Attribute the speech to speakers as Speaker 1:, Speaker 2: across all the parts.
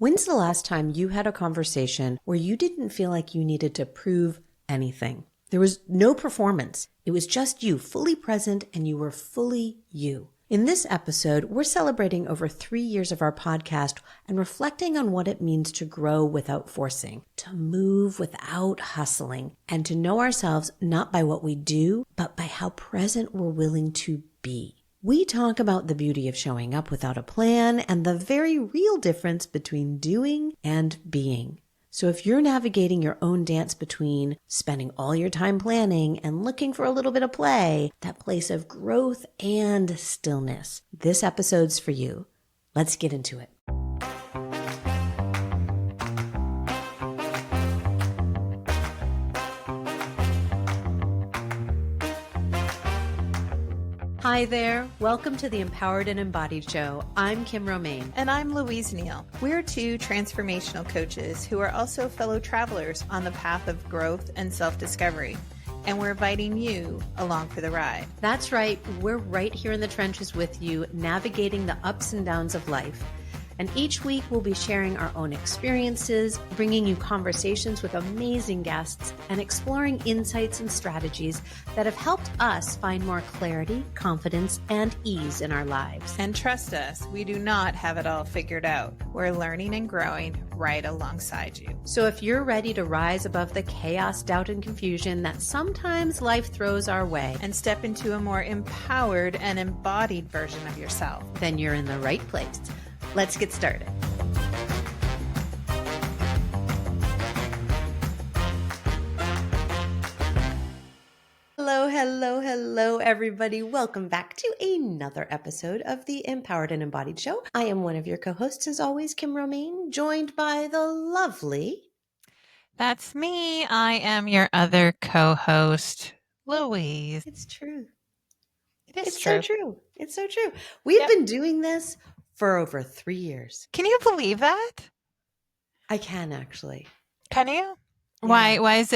Speaker 1: When's the last time you had a conversation where you didn't feel like you needed to prove anything? There was no performance. It was just you, fully present, and you were fully you. In this episode, we're celebrating over 3 years of our podcast and reflecting on what it means to grow without forcing, to move without hustling, and to know ourselves not by what we do, but by how present we're willing to be. We talk about the beauty of showing up without a plan and the very real difference between doing and being. So if you're navigating your own dance between spending all your time planning and looking for a little bit of play, that place of growth and stillness, this episode's for you. Let's get into it. Hi there. Welcome to the Empowered and Embodied Show. I'm Kim Romain.
Speaker 2: And I'm Louise Neil. We're two transformational coaches who are also fellow travelers on the path of growth and self-discovery. And we're inviting you along for the ride.
Speaker 1: That's right. We're right here in the trenches with you, navigating the ups and downs of life. And each week we'll be sharing our own experiences, bringing you conversations with amazing guests, and exploring insights and strategies that have helped us find more clarity, confidence, and ease in our lives.
Speaker 2: And trust us, we do not have it all figured out. We're learning and growing right alongside you.
Speaker 1: So if you're ready to rise above the chaos, doubt, and confusion that sometimes life throws our way,
Speaker 2: and step into a more empowered and embodied version of yourself,
Speaker 1: then you're in the right place. Let's get started. Hello, everybody. Welcome back to another episode of the Empowered and Embodied Show. I am one of your co-hosts, as always, Kim Romain, joined by the lovely...
Speaker 2: That's me. I am your other co-host, Louise.
Speaker 1: It's true.
Speaker 2: It's
Speaker 1: true. So true. It's so true. We've been doing this for over 3 years.
Speaker 2: Can you believe that?
Speaker 1: I can actually.
Speaker 2: Can you? Yeah. Why is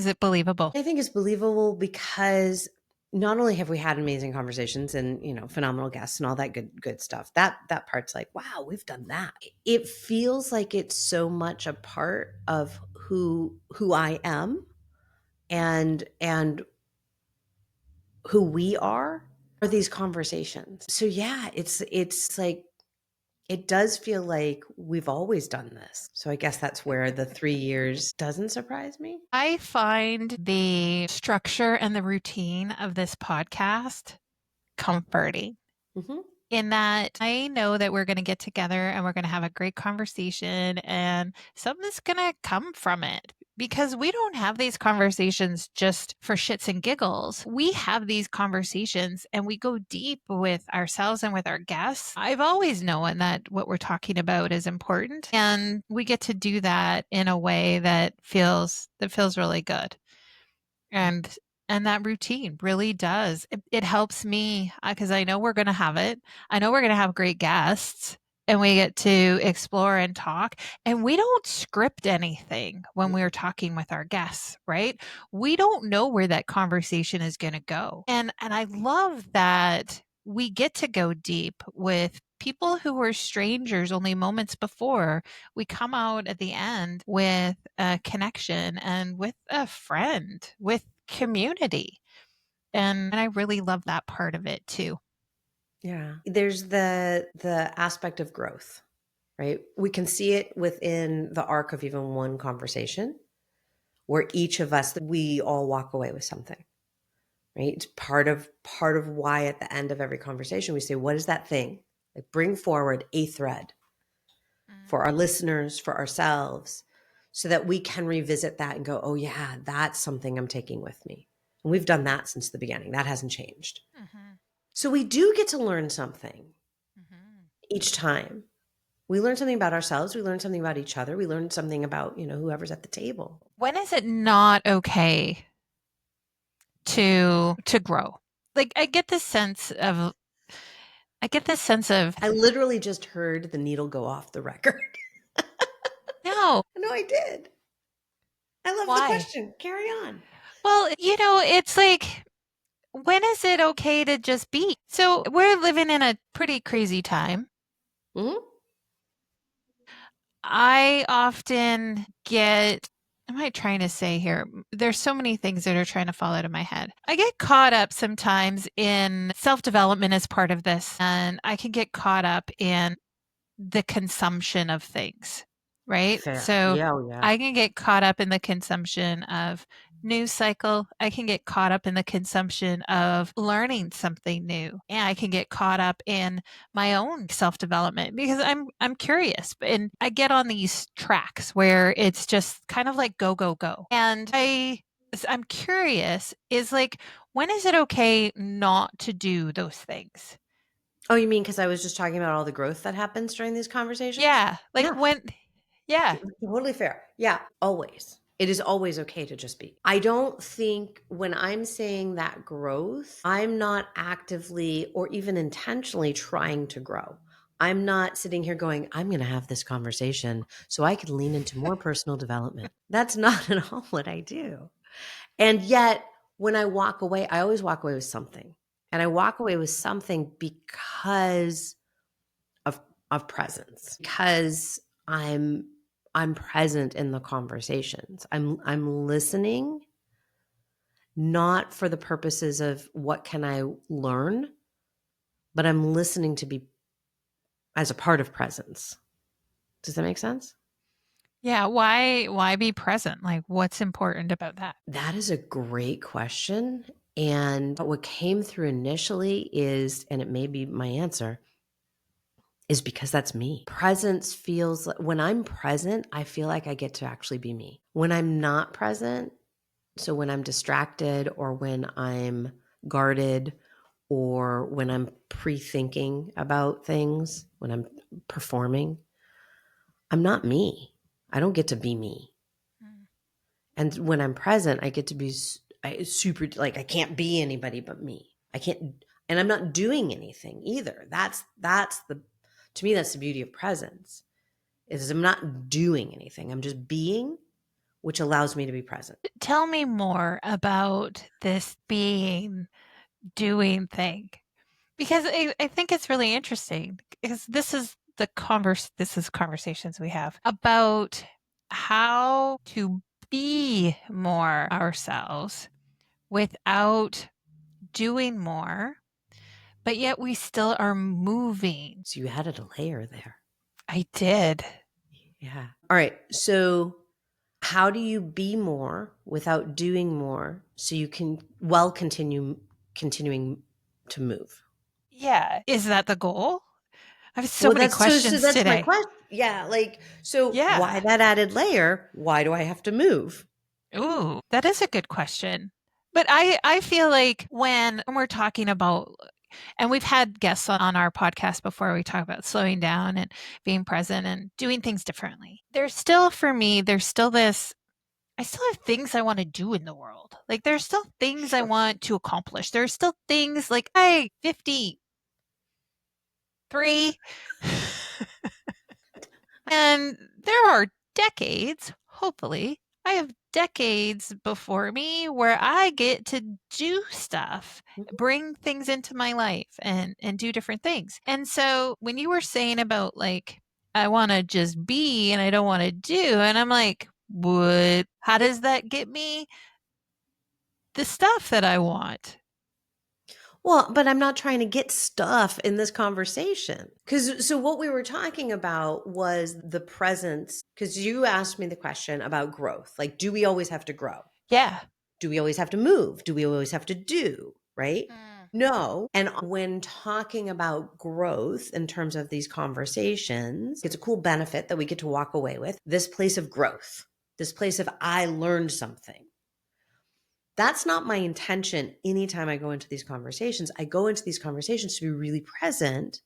Speaker 2: it believable?
Speaker 1: I think it's believable because not only have we had amazing conversations and, phenomenal guests and all that good stuff. That part's like, wow, we've done that. It feels like it's so much a part of who I am and who we are these conversations. So yeah, it's like, it does feel like we've always done this. So I guess that's where the 3 years doesn't surprise me.
Speaker 2: I find the structure and the routine of this podcast comforting. Mm-hmm. In that I know that we're going to get together and we're going to have a great conversation and something's going to come from it. Because we don't have these conversations just for shits and giggles. We have these conversations and we go deep with ourselves and with our guests. I've always known that what we're talking about is important, and we get to do that in a way that feels really good. And that routine really does. It helps me because I know we're going to have it. I know we're going to have great guests. And we get to explore and talk. And we don't script anything when we're talking with our guests, right? We don't know where that conversation is going to go. And I love that we get to go deep with people who were strangers only moments before. We come out at the end with a connection and with a friend, with community. And I really love that part of it too.
Speaker 1: Yeah. There's the aspect of growth, right? We can see it within the arc of even one conversation where each of us, we all walk away with something, right? It's part of why at the end of every conversation, we say, what is that thing? Like bring forward a thread for our listeners, for ourselves, so that we can revisit that and go, oh yeah, that's something I'm taking with me. And we've done that since the beginning. That hasn't changed. Mm-hmm. So we do get to learn something each time. We learn something about ourselves. We learn something about each other. We learn something about, whoever's at the table.
Speaker 2: When is it not okay to grow? Like I get this sense of
Speaker 1: I literally just heard the needle go off the record.
Speaker 2: No,
Speaker 1: I did. I love the question. Carry on.
Speaker 2: Well, it's like, when is it okay to just be? So we're living in a pretty crazy time. Mm-hmm. I often get, what am I trying to say here? There's so many things that are trying to fall out of my head. I get caught up sometimes in self-development as part of this, and I can get caught up in the consumption of things, right?
Speaker 1: Fair.
Speaker 2: So
Speaker 1: Yeah, oh yeah.
Speaker 2: I can get caught up in the consumption of news cycle. I can get caught up in the consumption of learning something new. And I can get caught up in my own self-development because I'm curious and I get on these tracks where it's just kind of like go go go. And I'm curious is like when is it okay not to do those things?
Speaker 1: Oh, you mean because I was just talking about all the growth that happens during these conversations?
Speaker 2: Yeah, like
Speaker 1: Yeah,
Speaker 2: when yeah.
Speaker 1: totally fair. Yeah, always. It is always okay to just be. I don't think when I'm saying that growth, I'm not actively or even intentionally trying to grow. I'm not sitting here going, I'm going to have this conversation so I can lean into more personal development. That's not at all what I do. And yet, when I walk away, I always walk away with something. And I walk away with something because of of presence, because I'm present in the conversations. I'm listening not for the purposes of what can I learn, but I'm listening to be as a part of presence. Does that make sense?
Speaker 2: Yeah, why be present? Like what's important about that?
Speaker 1: That is a great question. And what came through initially is, and it may be my answer, is because that's me. Presence feels like when I'm present, I feel like I get to actually be me. When I'm not present, so when I'm distracted or when I'm guarded or when I'm pre-thinking about things, when I'm performing, I'm not me. I don't get to be me.
Speaker 2: Mm.
Speaker 1: And when I'm present, I get to be super, like I can't be anybody but me. I can't, and I'm not doing anything either. That's the, to me, that's the beauty of presence is I'm not doing anything. I'm just being, which allows me to be present.
Speaker 2: Tell me more about this being doing thing because I think it's really interesting because this is conversations we have about how to be more ourselves without doing more, but yet we still are moving.
Speaker 1: So you added a layer there.
Speaker 2: I did.
Speaker 1: Yeah. All right. So how do you be more without doing more so you can continuing to move?
Speaker 2: Yeah. Is that the goal? I have so
Speaker 1: Well,
Speaker 2: many
Speaker 1: so
Speaker 2: questions
Speaker 1: that's my
Speaker 2: today.
Speaker 1: question. Yeah, like so why
Speaker 2: Yeah.
Speaker 1: that added layer? Why do I have to move?
Speaker 2: Ooh, that is a good question. But I feel like when we're talking about and we've had guests on our podcast before we talk about slowing down and being present and doing things differently. There's still for me, there's still this I still have things I want to do in the world. Like there's still things I
Speaker 1: Sure.
Speaker 2: want to accomplish. There's still things like I 53 and there are decades, hopefully, I have decades before me where I get to do stuff,
Speaker 1: Mhm.
Speaker 2: bring things into my life and do different things. And so when you were saying about like I want to just be and I don't want to do and I'm like, what how does that get me the stuff that I want?
Speaker 1: Well, but I'm not trying to get stuff in this conversation. Cuz so what we were talking about was the presence cuz you asked me the question about growth. Like do we always have to grow?
Speaker 2: Yeah.
Speaker 1: Do we always have to move? Do we always have to do? Right?
Speaker 2: Mm.
Speaker 1: No. And when talking about growth in terms of these conversations, it's a cool benefit that we get to walk away with this place of growth, this place of I learned something. That's not my intention anytime I go into these conversations. I go into these conversations to be really present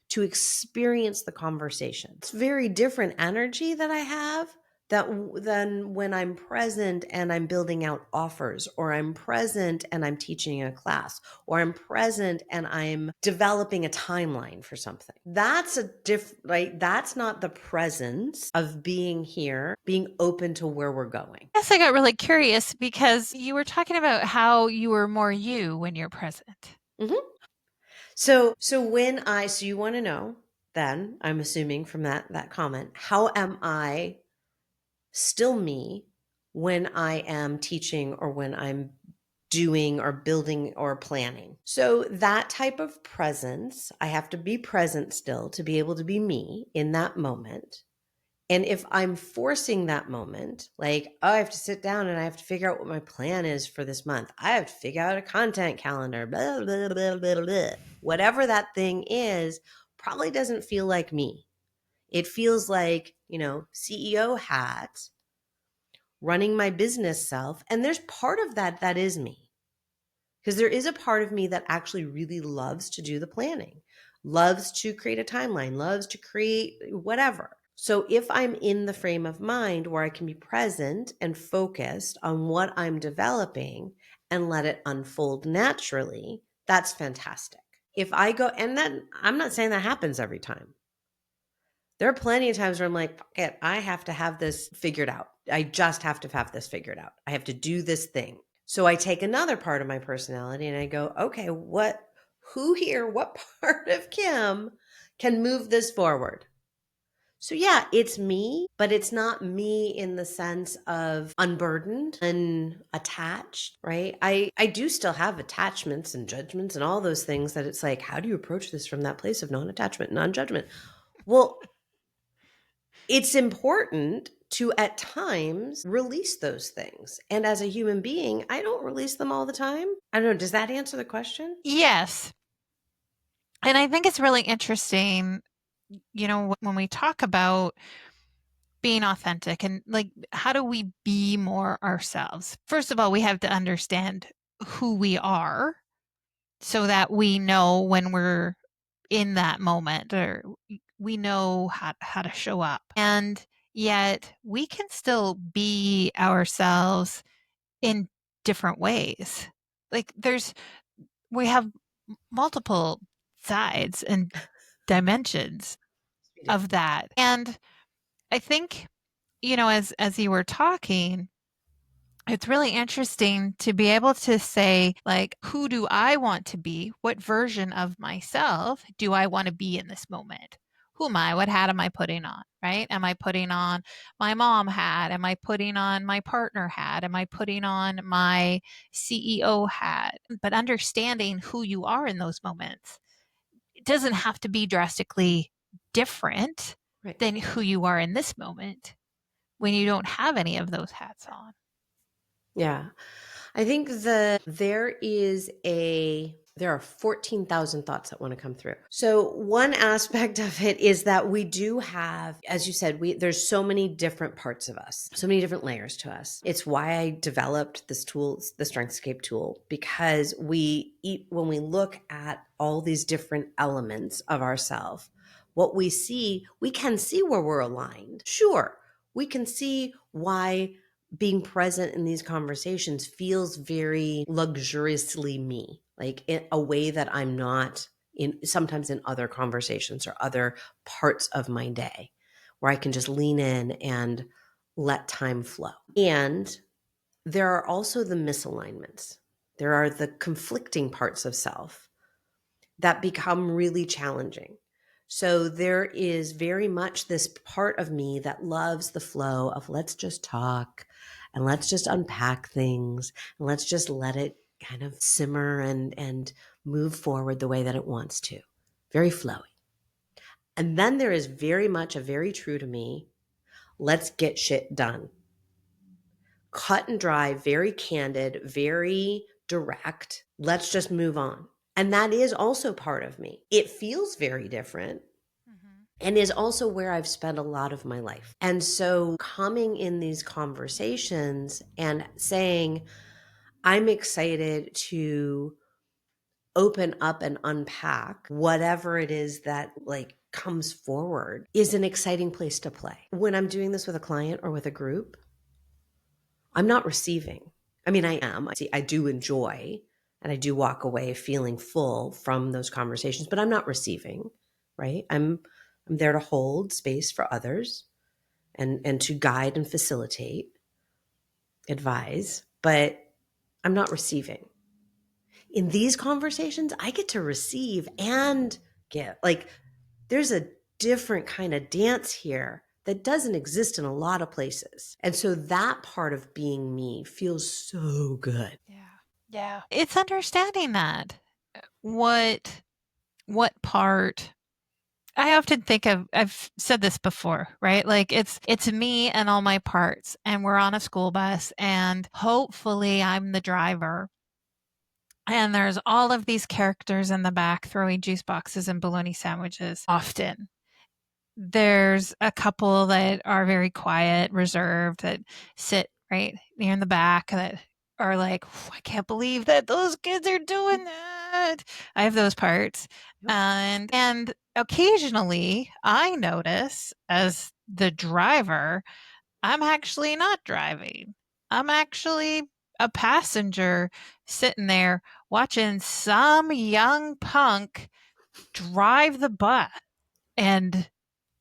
Speaker 1: to experience the conversation. It's very different energy that I have than when I'm present and I'm building out offers, or I'm present and I'm teaching a class, or I'm present and I'm developing a timeline for something. That's a right? That's not the presence of being here, being open to where we're going.
Speaker 2: Yes, I got really curious because you were talking about how you were more you when you're present.
Speaker 1: Mm-hmm. So you want to know then, I'm assuming from that comment, how am I still me when I am teaching or when I'm doing or building or planning? So that type of presence, I have to be present still to be able to be me in that moment. And if I'm forcing that moment, like, oh, I have to sit down and I have to figure out what my plan is for this month. I have to figure out a content calendar, blah, blah, blah, blah, blah. Whatever that thing is, probably doesn't feel like me. It feels like, CEO hat, running my business self. And there's part of that is me. Because there is a part of me that actually really loves to do the planning, loves to create a timeline, loves to create whatever. So if I'm in the frame of mind where I can be present and focused on what I'm developing and let it unfold naturally, that's fantastic. If I go, and then I'm not saying that happens every time. There are plenty of times where I'm like, fuck it, I have to have this figured out. I just have to have this figured out. I have to do this thing. So I take another part of my personality and I go, okay, who here, what part of Kim can move this forward? So yeah, it's me, but it's not me in the sense of unburdened and attached, right? I do still have attachments and judgments and all those things that it's like, how do you approach this from that place of non-attachment, non-judgment? Well, it's important to at times release those things. And as a human being, I don't release them all the time. I don't know. Does that answer the question?
Speaker 2: Yes. And I think it's really interesting, when we talk about being authentic and like, how do we be more ourselves? First of all, we have to understand who we are so that we know when we're in that moment, or we know how to show up. And yet we can still be ourselves in different ways. Like we have multiple sides and dimensions of that. And I think, as you were talking, it's really interesting to be able to say, like, who do I want to be? What version of myself do I want to be in this moment? Who am I? What hat am I putting on? Right? Am I putting on my mom hat? Am I putting on my partner hat? Am I putting on my CEO hat? But understanding who you are in those moments, it doesn't have to be drastically different than who you are in this moment when you don't have any of those hats on.
Speaker 1: Yeah. I think there are 14,000 thoughts that want to come through. So one aspect of it is that we do have, as you said, there's so many different parts of us, so many different layers to us. It's why I developed this tool, the Strengthscape tool, because when we look at all these different elements of ourselves, what we can see where we're aligned. Sure, we can see why being present in these conversations feels very luxuriously me, like in a way that I'm not sometimes in other conversations or other parts of my day where I can just lean in and let time flow. And there are also the misalignments. There are the conflicting parts of self that become really challenging. So there is very much this part of me that loves the flow of let's just talk and let's just unpack things and let's just let it kind of simmer and move forward the way that it wants to. Very flowy. And then there is very much a very true to me, let's get shit done. Cut and dry, very candid, very direct. Let's just move on. And that is also part of me. It feels very different. And is also where I've spent a lot of my life. And so coming in these conversations and saying, I'm excited to open up and unpack whatever it is that comes forward is an exciting place to play. When I'm doing this with a client or with a group, I'm not receiving. I mean, I am. I do enjoy and I do walk away feeling full from those conversations, but I'm not receiving, right? I'm there to hold space for others and to guide and facilitate, advise, but I'm not receiving. In these conversations, I get to receive and give. Like there's a different kind of dance here that doesn't exist in a lot of places. And so that part of being me feels so good.
Speaker 2: Yeah. Yeah. It's understanding that. What part I often think of, I've said this before, right? Like it's me and all my parts, and we're on a school bus, and hopefully I'm the driver. And there's all of these characters in the back throwing juice boxes and bologna sandwiches often. There's a couple that are very quiet, reserved, that sit right near in the back that are like, I can't believe that those kids are doing that. I have those parts.
Speaker 1: Yep.
Speaker 2: And occasionally I notice as the driver, I'm actually not driving. I'm actually a passenger sitting there watching some young punk drive the bus. And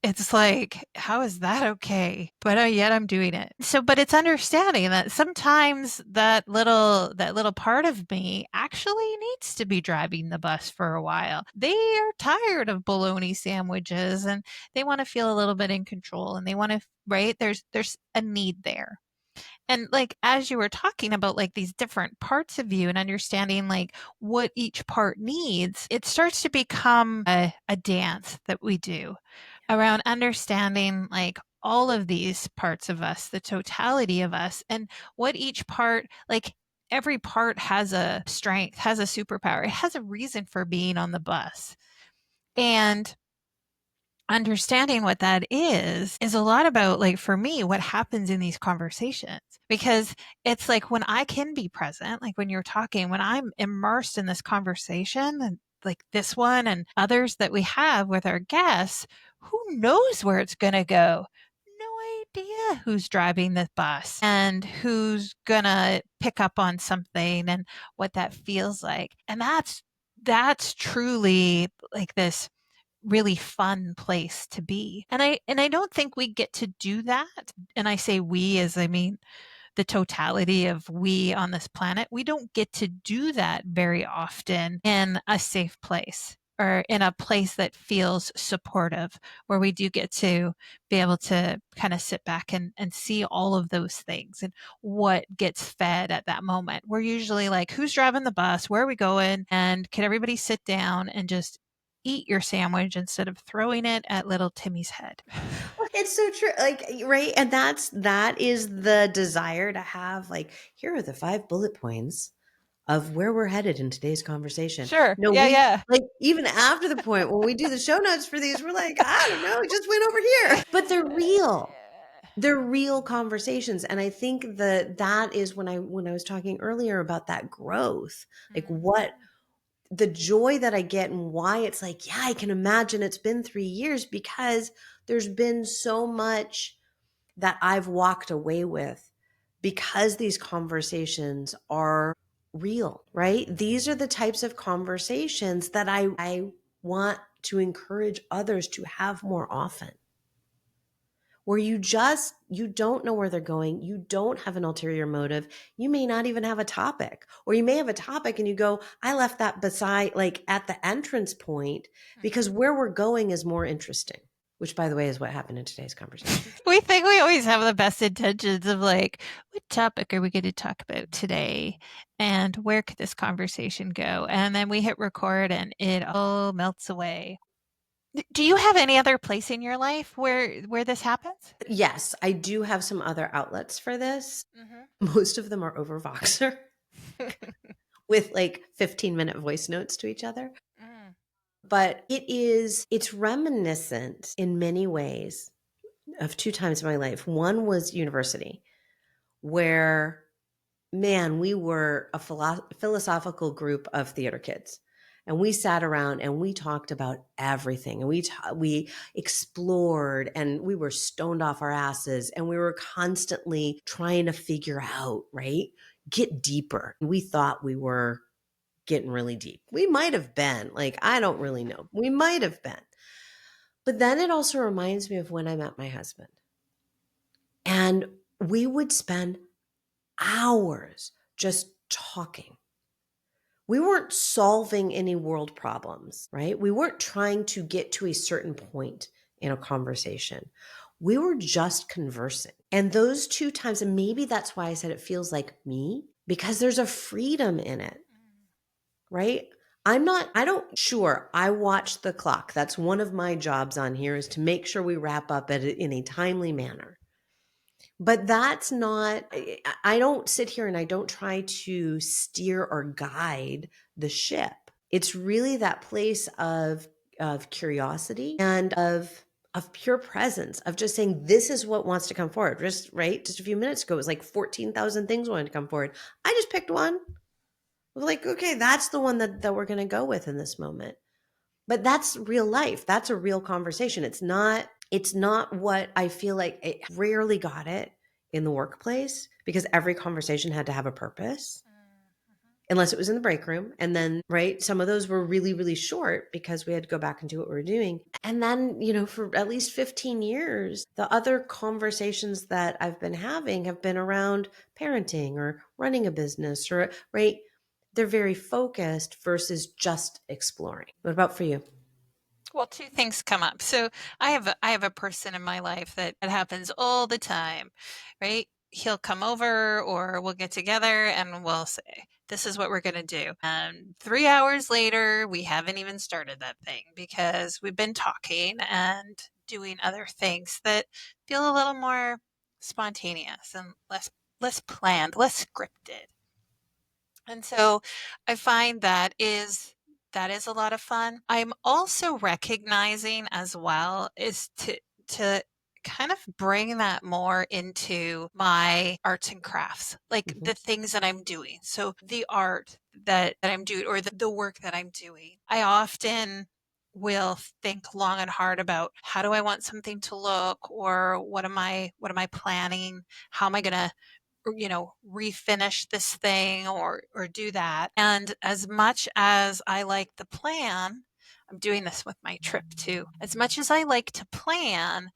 Speaker 2: it's like, how is that okay? But yet I'm doing it. So, but it's understanding that sometimes that little part of me actually needs to be driving the bus for a while. They are tired of bologna sandwiches and they want to feel a little bit in control, and they want to, right? There's a need there. And like as you were talking about like these different parts of you and understanding like what each part needs, it starts to become a dance that we do around understanding like all of these parts of us, the totality of us, and what each part, like every part has a strength, has a superpower, it has a reason for being on the bus. And understanding what that is a lot about, like, for me, what happens in these conversations, because it's like when I can be present, like when you're talking, when I'm immersed in this conversation, and like this one and others that we have with our guests, who knows where it's going to go? No idea who's driving the bus and who's gonna pick up on something and what that feels like. And that's truly like this really fun place to be. And I don't think we get to do that. And I say we as I mean the totality of we on this planet. We don't get to do that very often in a safe place or in a place that feels supportive, where we do get to be able to kind of sit back and see all of those things and what gets fed at that moment. We're usually like, who's driving the bus? Where are we going? And can everybody sit down and just eat your sandwich instead of throwing it at little Timmy's head?
Speaker 1: It's so true. Like, right. And that is the desire to have, like, here are the 5 bullet points of where we're headed in today's conversation.
Speaker 2: Sure.
Speaker 1: No,
Speaker 2: Yeah,
Speaker 1: we
Speaker 2: yeah.
Speaker 1: like even after the point when we do the show notes for these, we're like, I don't know, it just went over here. But they're real. They're real conversations. And I think that is when I was talking earlier about that growth, like what the joy that I get and why it's like, yeah, I can imagine it's been 3 years, because there's been so much that I've walked away with because these conversations are real, right? These are the types of conversations that I want to encourage others to have more often, where you don't know where they're going, you don't have an ulterior motive, you may not even have a topic, or you may have a topic and you go, I left that beside, like, at the entrance point, because where we're going is more interesting, which, by the way, is what happened in today's conversation.
Speaker 2: We think we always have the best intentions of like, what topic are we going to talk about today? And where could this conversation go? And then we hit record and it all melts away. Do you have any other place in your life where this happens?
Speaker 1: Yes, I do have some other outlets for this. Most of them are over Voxer with like 15-minute voice notes to each other. But it's reminiscent in many ways of 2 times in my life. One was university, where, man, we were a philosophical group of theater kids. And we sat around and we talked about everything. And we explored, and we were stoned off our asses. And we were constantly trying to figure out, right? Get deeper. We thought we were getting really deep. We might have been, like, I don't really know. We might have been. But then it also reminds me of when I met my husband. And we would spend hours just talking. We weren't solving any world problems, right? We weren't trying to get to a certain point in a conversation. We were just conversing. And those two times, and maybe that's why I said it feels like me, because there's a freedom in it, right? Sure, I watch the clock. That's one of my jobs on here, is to make sure we wrap up in a timely manner. But that's not, I don't sit here and I don't try to steer or guide the ship. It's really that place of curiosity and of pure presence, of just saying, this is what wants to come forward. Just a few minutes ago, it was like 14,000 things wanted to come forward. I just picked one. Like, okay, that's the one that we're going to go with in this moment. But that's real life. That's a real conversation. It's not what I feel like. I rarely got it in the workplace because every conversation had to have a purpose, unless it was in the break room. And then, right, some of those were really, really short because we had to go back and do what we were doing. And then, for at least 15 years, the other conversations that I've been having have been around parenting or running a business, or, right, they're very focused versus just exploring. What about for you?
Speaker 2: Well, two things come up. So I have a person in my life that happens all the time, right? He'll come over or we'll get together and we'll say, this is what we're going to do. And 3 hours later, we haven't even started that thing because we've been talking and doing other things that feel a little more spontaneous and less planned, less scripted. And so I find that is a lot of fun. I'm also recognizing as well is to kind of bring that more into my arts and crafts, like the things that I'm doing. So the art that I'm doing, or the work that I'm doing. I often will think long and hard about, how do I want something to look, or what am I planning? How am I going to refinish this thing or do that. And as much as I like the plan, I'm doing this with my trip too. As much as I like to plan,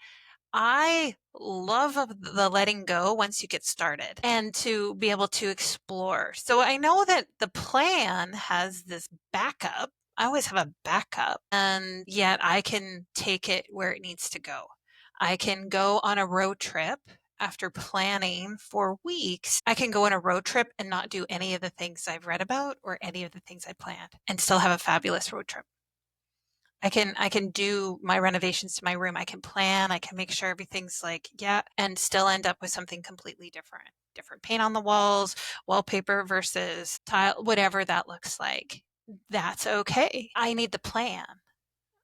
Speaker 2: I love the letting go once you get started and to be able to explore. So I know that the plan has this backup. I always have a backup, and yet I can take it where it needs to go. I can go on a road trip after planning for weeks. I can go on a road trip and not do any of the things I've read about or any of the things I planned and still have a fabulous road trip. I can do my renovations to my room. I can plan, I can make sure everything's like, yeah, and still end up with something completely different. Different paint on the walls, wallpaper versus tile, whatever that looks like. That's okay. I need the plan.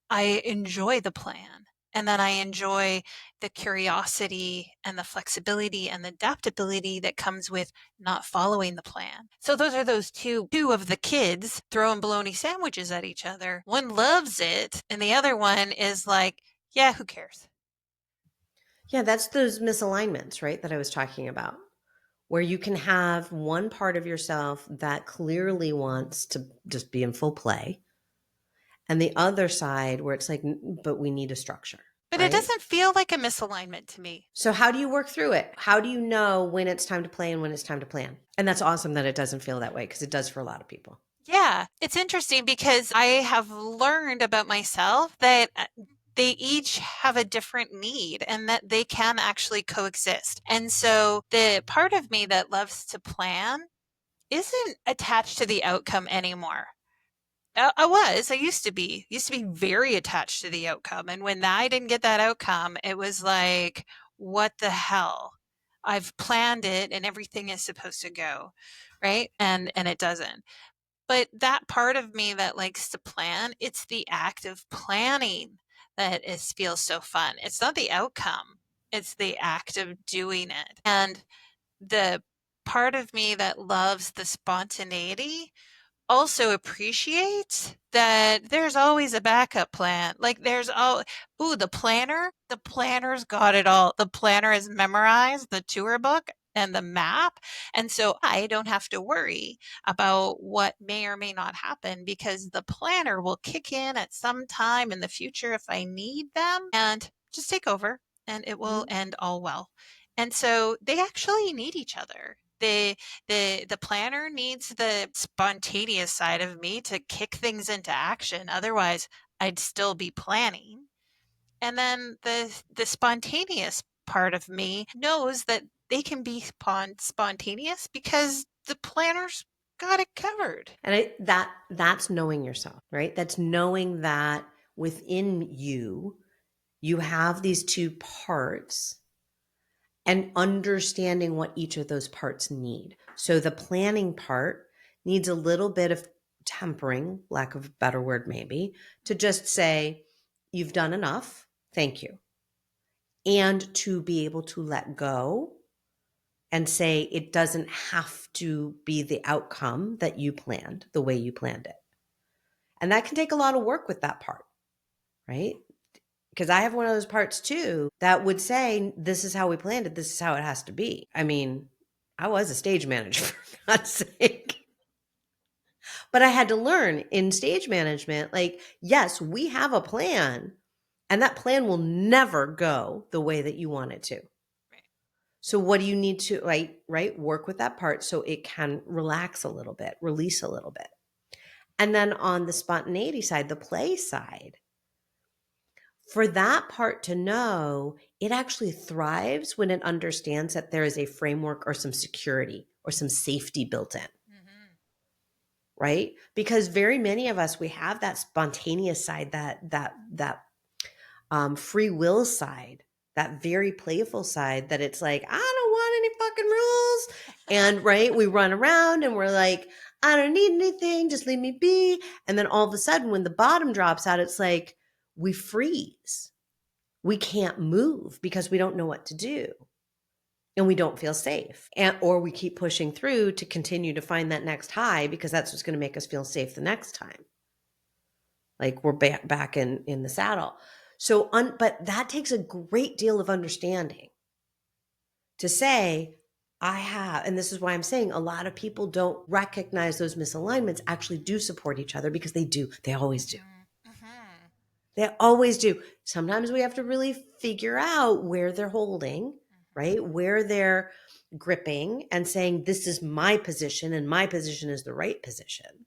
Speaker 2: I enjoy the plan. And then I enjoy the curiosity and the flexibility and the adaptability that comes with not following the plan. So those are those two of the kids throwing bologna sandwiches at each other. One loves it and the other one is like, yeah, who cares?
Speaker 1: Yeah, that's those misalignments, right, that I was talking about, where you can have one part of yourself that clearly wants to just be in full play, and the other side where it's like, but we need a structure.
Speaker 2: But it
Speaker 1: Right?
Speaker 2: doesn't feel like a misalignment to me.
Speaker 1: So how do you work through it? How do you know when it's time to play and when it's time to plan? And that's awesome that it doesn't feel that way, because it does for a lot of people.
Speaker 2: Yeah, it's interesting because I have learned about myself that they each have a different need and that they can actually coexist. And so the part of me that loves to plan isn't attached to the outcome anymore. I used to be very attached to the outcome. And when I didn't get that outcome, it was like, what the hell? I've planned it and everything is supposed to go, right? And it doesn't. But that part of me that likes to plan, it's the act of planning that feels so fun. It's not the outcome, it's the act of doing it. And the part of me that loves the spontaneity also appreciates that there's always a backup plan. Like the planner's got it all. The planner has memorized the tour book and the map. And so I don't have to worry about what may or may not happen because the planner will kick in at some time in the future if I need them and just take over and it will end all well. And so they actually need each other. The planner needs the spontaneous side of me to kick things into action. Otherwise, I'd still be planning. And then the spontaneous part of me knows that they can be spontaneous because the planner's got it covered.
Speaker 1: And that's knowing yourself, right? That's knowing that within you, you have these two parts and understanding what each of those parts need. So the planning part needs a little bit of tempering, lack of a better word maybe, to just say, you've done enough, thank you. And to be able to let go and say it doesn't have to be the outcome that you planned, the way you planned it. And that can take a lot of work with that part, right? Because I have one of those parts too that would say, this is how we planned it. This is how it has to be. I mean, I was a stage manager, for God's sake. But I had to learn in stage management, like, yes, we have a plan, and that plan will never go the way that you want it to. So what do you need to, right? Work with that part so it can relax a little bit, release a little bit. And then on the spontaneity side, the play side, for that part to know, it actually thrives when it understands that there is a framework or some security or some safety built in. Right? Because very many of us, we have that spontaneous side, that free will side, that very playful side that it's like, I don't want any fucking rules. And right, we run around and we're like, I don't need anything, just leave me be. And then all of a sudden when the bottom drops out, it's like we freeze. We can't move because we don't know what to do. And we don't feel safe. Or we keep pushing through to continue to find that next high because that's what's going to make us feel safe the next time. Like we're back in the saddle. So, but that takes a great deal of understanding to say, I have, and this is why I'm saying a lot of people don't recognize those misalignments actually do support each other because they do. They always do. They always do. Sometimes we have to really figure out where they're holding, right? Where they're gripping and saying, this is my position and my position is the right position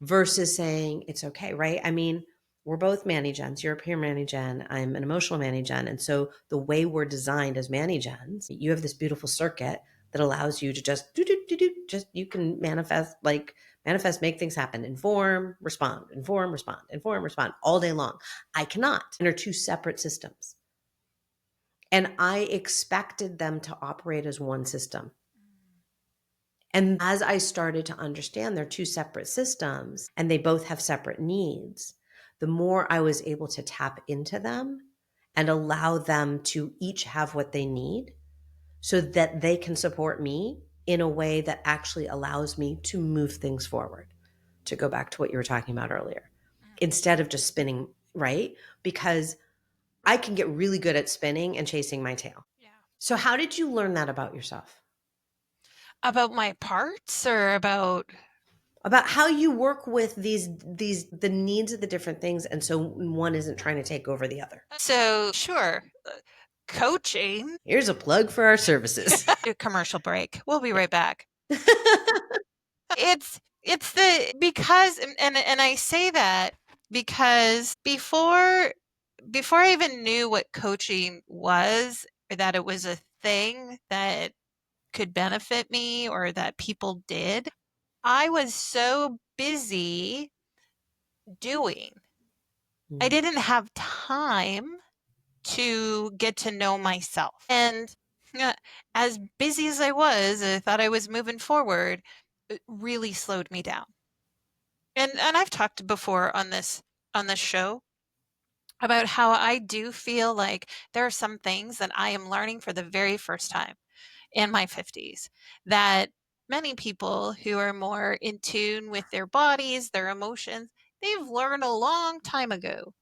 Speaker 1: versus saying it's okay, right? I mean, we're both Manigens. You're a pure Manigen. I'm an emotional Manigen. And so the way we're designed as Manigens, you have this beautiful circuit that allows you to just just you can manifest, make things happen, inform, respond all day long. I cannot. And are two separate systems. And I expected them to operate as one system. And as I started to understand they're two separate systems and they both have separate needs, the more I was able to tap into them and allow them to each have what they need so that they can support me in a way that actually allows me to move things forward. To go back to what you were talking about earlier, instead of just spinning, right? Because I can get really good at spinning and chasing my tail. Yeah. So how did you learn that about yourself?
Speaker 2: About my parts or about
Speaker 1: how you work with the needs of the different things, and so one isn't trying to take over the other.
Speaker 2: So sure, coaching.
Speaker 1: Here's a plug for our services.
Speaker 2: Commercial break. We'll be right back. It's because and I say that because before I even knew what coaching was, or that it was a thing that could benefit me or that people did, I was so busy doing. I didn't have time to get to know myself. And as busy as I was, I thought I was moving forward, it really slowed me down. And I've talked before on this show about how I do feel like there are some things that I am learning for the very first time in my 50s that many people who are more in tune with their bodies, their emotions, they've learned a long time ago.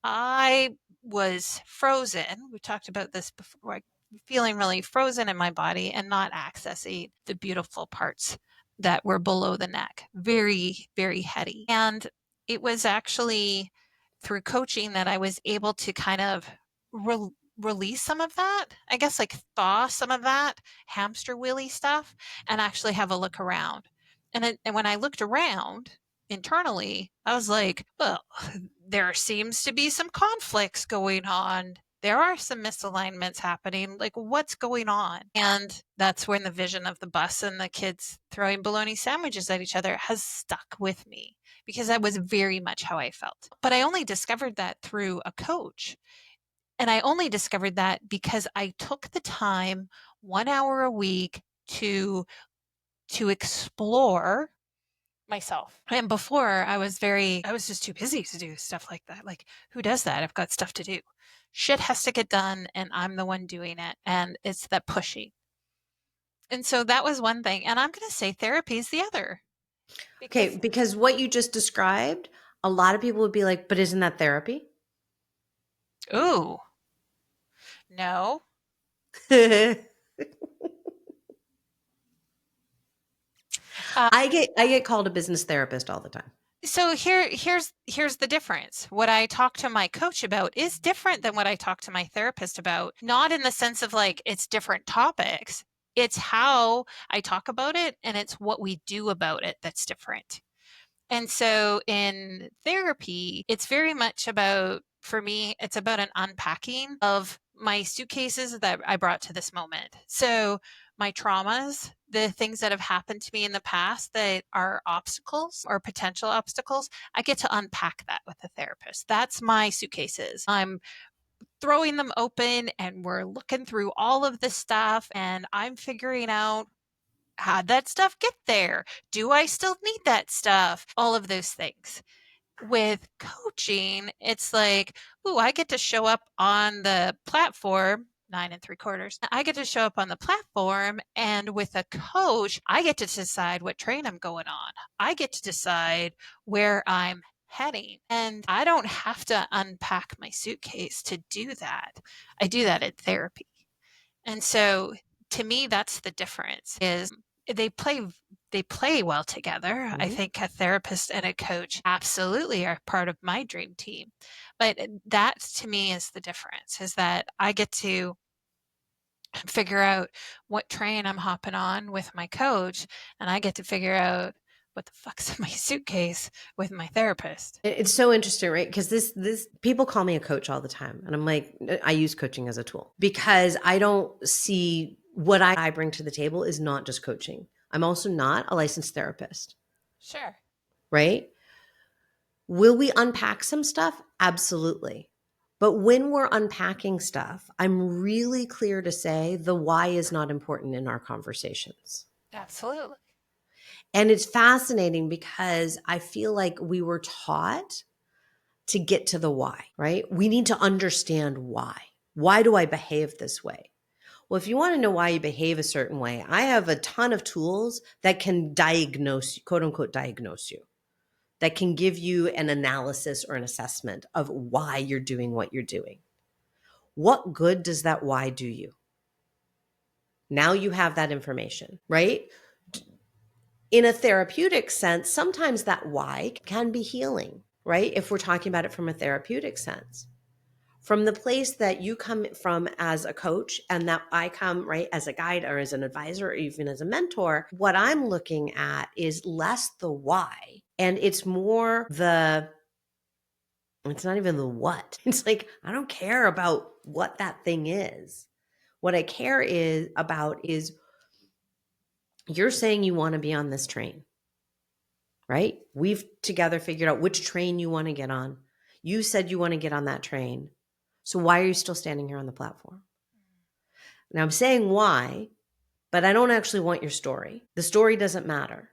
Speaker 2: I was frozen. We talked about this before. Like feeling really frozen in my body and not accessing the beautiful parts that were below the neck. Very, very heady. And it was actually through coaching that I was able to kind of release some of that. I guess like thaw some of that hamster wheelie stuff and actually have a look around. And when I looked around, internally, I was like, well, there seems to be some conflicts going on. There are some misalignments happening. Like, what's going on? And that's when the vision of the bus and the kids throwing bologna sandwiches at each other has stuck with me, because that was very much how I felt. But I only discovered that through a coach. And I only discovered that because I took the time 1 hour a week to explore myself. And before I was just too busy to do stuff like that. Like, who does that? I've got stuff to do. Shit has to get done and I'm the one doing it. And it's that pushy. And so that was one thing. And I'm going to say therapy is the other.
Speaker 1: Because what you just described, a lot of people would be like, but isn't that therapy?
Speaker 2: Ooh, no.
Speaker 1: I get called a business therapist all the time.
Speaker 2: So here's the difference. What I talk to my coach about is different than what I talk to my therapist about. Not in the sense of like it's different topics. It's how I talk about it and it's what we do about it that's different. And so in therapy, it's very much about, for me, it's about an unpacking of my suitcases that I brought to this moment. So my traumas, the things that have happened to me in the past that are obstacles or potential obstacles, I get to unpack that with a therapist. That's my suitcases. I'm throwing them open and we're looking through all of this stuff and I'm figuring out, how'd that stuff get there? Do I still need that stuff? All of those things. With coaching, it's like, ooh, I get to show up on the platform, 9 3/4. I get to show up on the platform, and with a coach, I get to decide what train I'm going on. I get to decide where I'm heading, and I don't have to unpack my suitcase to do that. I do that in therapy. And so to me, that's the difference, is they play well together. I think a therapist and a coach absolutely are part of my dream team. But that to me is the difference, is that I get to figure out what train I'm hopping on with my coach, and I get to figure out what the fuck's in my suitcase with my therapist.
Speaker 1: It's so interesting, right? Because this people call me a coach all the time. And I'm like, I use coaching as a tool because I don't see what I bring to the table is not just coaching. I'm also not a licensed therapist.
Speaker 2: Sure.
Speaker 1: Right? Will we unpack some stuff? Absolutely. But when we're unpacking stuff, I'm really clear to say the why is not important in our conversations.
Speaker 2: Absolutely.
Speaker 1: And it's fascinating because I feel like we were taught to get to the why, right? We need to understand why. Why do I behave this way? Well, if you want to know why you behave a certain way, I have a ton of tools that can diagnose, quote unquote, diagnose you, that can give you an analysis or an assessment of why you're doing what you're doing. What good does that why do you? Now you have that information, right? In a therapeutic sense, sometimes that why can be healing, right? If we're talking about it from a therapeutic sense. From the place that you come from as a coach and that I come, right, as a guide or as an advisor or even as a mentor, what I'm looking at is less the why and it's more it's not even the what. It's like, I don't care about what that thing is. What I care about is you're saying you want to be on this train, right? We've together figured out which train you want to get on. You said you want to get on that train. So why are you still standing here on the platform? Now I'm saying why, but I don't actually want your story. The story doesn't matter.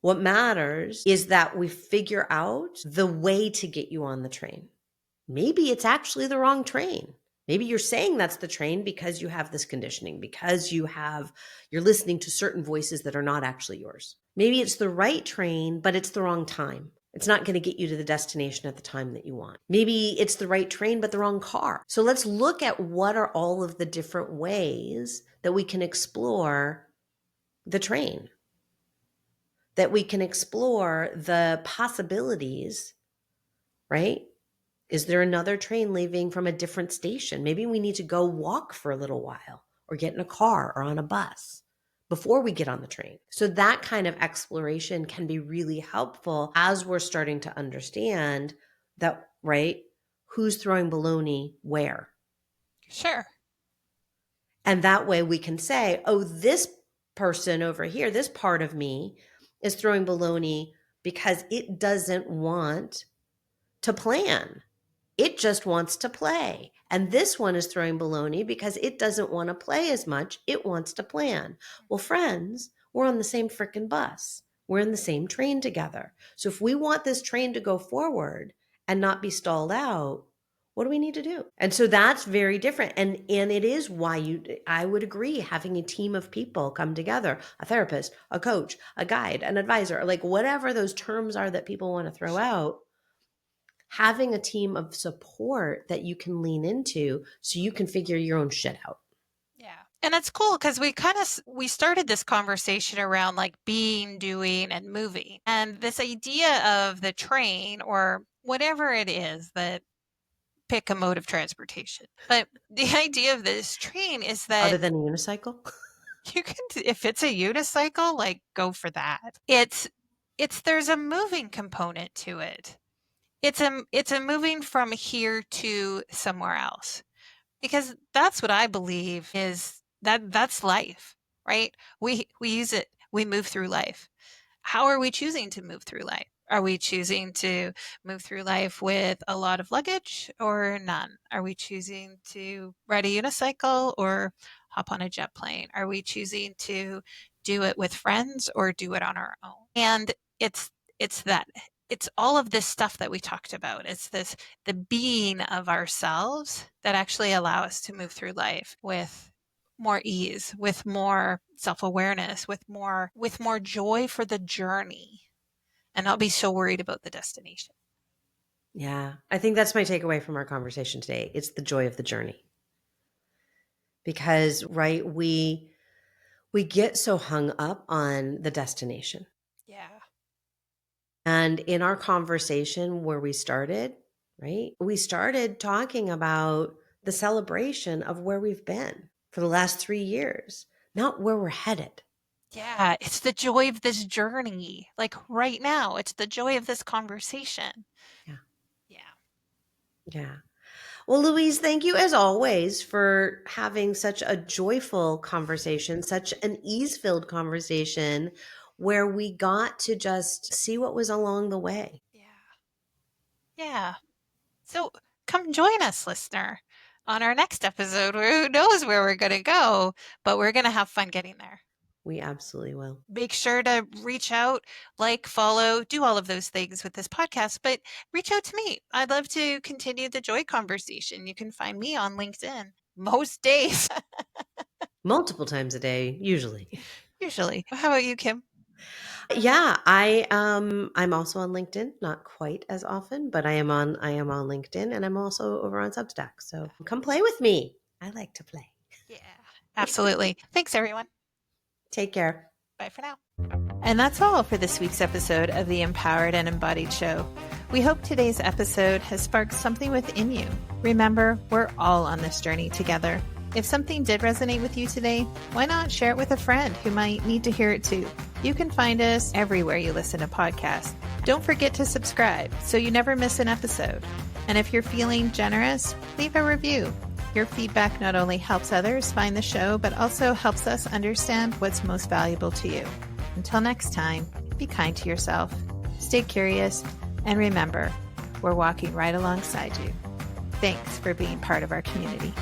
Speaker 1: What matters is that we figure out the way to get you on the train. Maybe it's actually the wrong train. Maybe you're saying that's the train because you have this conditioning, because you're listening to certain voices that are not actually yours. Maybe it's the right train, but it's the wrong time. It's not going to get you to the destination at the time that you want. Maybe it's the right train, but the wrong car. So let's look at what are all of the different ways that we can explore the train, that we can explore the possibilities, right? Is there another train leaving from a different station? Maybe we need to go walk for a little while or get in a car or on a bus before we get on the train. So that kind of exploration can be really helpful as we're starting to understand that, right? Who's throwing baloney where?
Speaker 2: Sure.
Speaker 1: And that way we can say, oh, this person over here, this part of me is throwing baloney because it doesn't want to plan. It just wants to play. And this one is throwing baloney because it doesn't want to play as much. It wants to plan. Well, friends, we're on the same frickin' bus. We're in the same train together. So if we want this train to go forward and not be stalled out, what do we need to do? And so that's very different. And it is why I would agree, having a team of people come together, a therapist, a coach, a guide, an advisor, like whatever those terms are that people want to throw out, having a team of support that you can lean into so you can figure your own shit out.
Speaker 2: Yeah. And it's cool because we started this conversation around like being, doing, and moving. And this idea of the train or whatever it is that pick a mode of transportation. But the idea of this train is that
Speaker 1: other than a unicycle,
Speaker 2: you can, if it's a unicycle, like go for that. There's a moving component to it. It's a moving from here to somewhere else, because that's what I believe is that's life, right? We use it. We move through life. How are we choosing to move through life? Are we choosing to move through life with a lot of luggage or none? Are we choosing to ride a unicycle or hop on a jet plane? Are we choosing to do it with friends or do it on our own? And it's all of this stuff that we talked about. It's the being of ourselves that actually allow us to move through life with more ease, with more self-awareness, with more joy for the journey, and not be so worried about the destination.
Speaker 1: Yeah, I think that's my takeaway from our conversation today. It's the joy of the journey. Because, right, we get so hung up on the destination.
Speaker 2: Yeah.
Speaker 1: And in our conversation where we started, right, we started talking about the celebration of where we've been for the last 3 years, not where we're headed.
Speaker 2: Yeah, it's the joy of this journey. Like right now, it's the joy of this conversation.
Speaker 1: Yeah.
Speaker 2: Yeah.
Speaker 1: Yeah. Well, Louise, thank you as always for having such a joyful conversation, such an ease-filled conversation where we got to just see what was along the way.
Speaker 2: Yeah. Yeah. So come join us, listener, on our next episode where who knows where we're going to go, but we're going to have fun getting there.
Speaker 1: We absolutely will.
Speaker 2: Make sure to reach out, like, follow, do all of those things with this podcast, but reach out to me. I'd love to continue the joy conversation. You can find me on LinkedIn most days.
Speaker 1: Multiple times a day, usually.
Speaker 2: Usually. How about you, Kim?
Speaker 1: Yeah, I'm also on LinkedIn, not quite as often, but I am on LinkedIn, and I'm also over on Substack. So come play with me. I like to play.
Speaker 2: Yeah, absolutely. Thanks, everyone.
Speaker 1: Take care.
Speaker 2: Bye for now. And that's all for this week's episode of the Empowered and Embodied Show. We hope today's episode has sparked something within you. Remember, we're all on this journey together. If something did resonate with you today, why not share it with a friend who might need to hear it too? You can find us everywhere you listen to podcasts. Don't forget to subscribe so you never miss an episode. And if you're feeling generous, leave a review. Your feedback not only helps others find the show, but also helps us understand what's most valuable to you. Until next time, be kind to yourself, stay curious, and remember, we're walking right alongside you. Thanks for being part of our community.